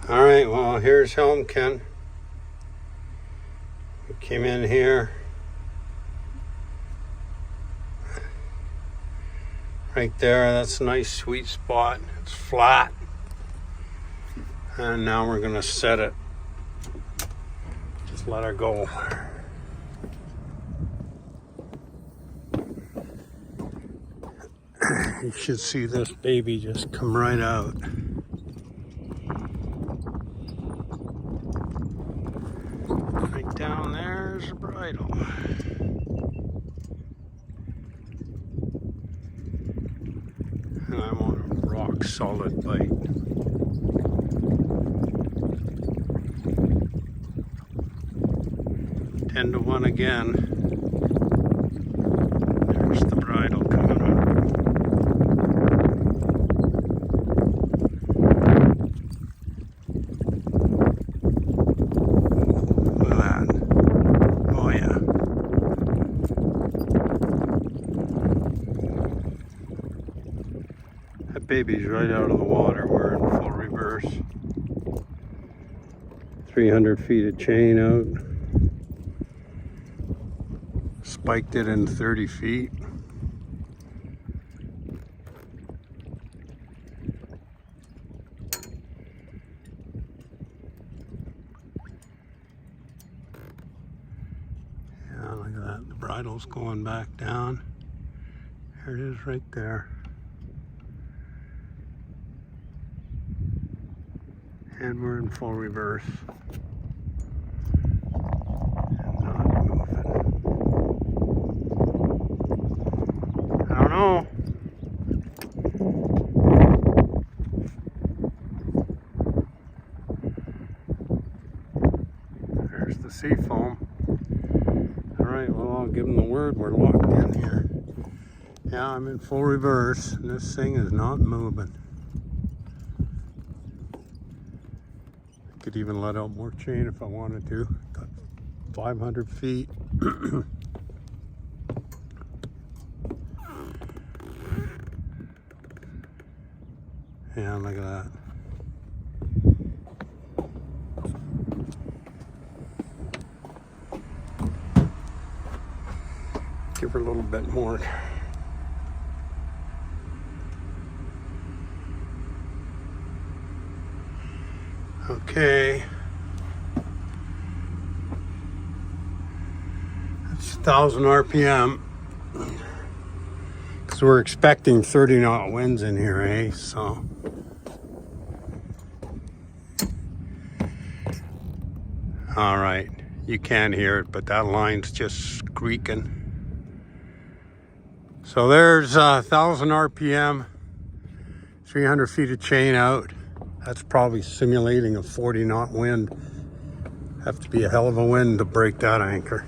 All right, well, here's Helmken. We came in here. Right there, that's a nice sweet spot. It's flat. And now we're gonna set it. Just let her go. You should see this baby just come right out. Right down there's the bridle. And I'm on a rock solid bite. Ten to 1 again. There's the bridle coming up. Look at that. Oh yeah. That baby's right out of the water. We're in full reverse. 300 feet of chain out. Spiked it in 30 feet. Yeah, look at that. The bridle's going back down. There it is right there. And we're in full reverse. And not moving. I don't know. There's the sea foam. Alright, well, I'll give them the word. We're locked in here. Yeah, I'm in full reverse, and this thing is not moving. Could even let out more chain if I wanted to. Got 500 feet. Yeah, look at that. Give her a little bit more. Okay. That's 1,000 RPM. Because we're expecting 30 knot winds in here, eh? So. All right. You can't hear it, but that line's just squeaking. So there's 1,000 RPM, 300 feet of chain out. That's probably simulating a 40 knot wind. Have to be a hell of a wind to break that anchor.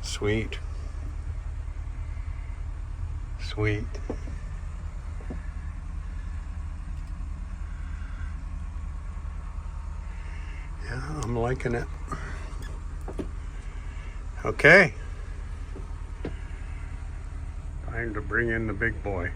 Sweet. Sweet. Yeah, I'm liking it. Okay. Time to bring in the big boy.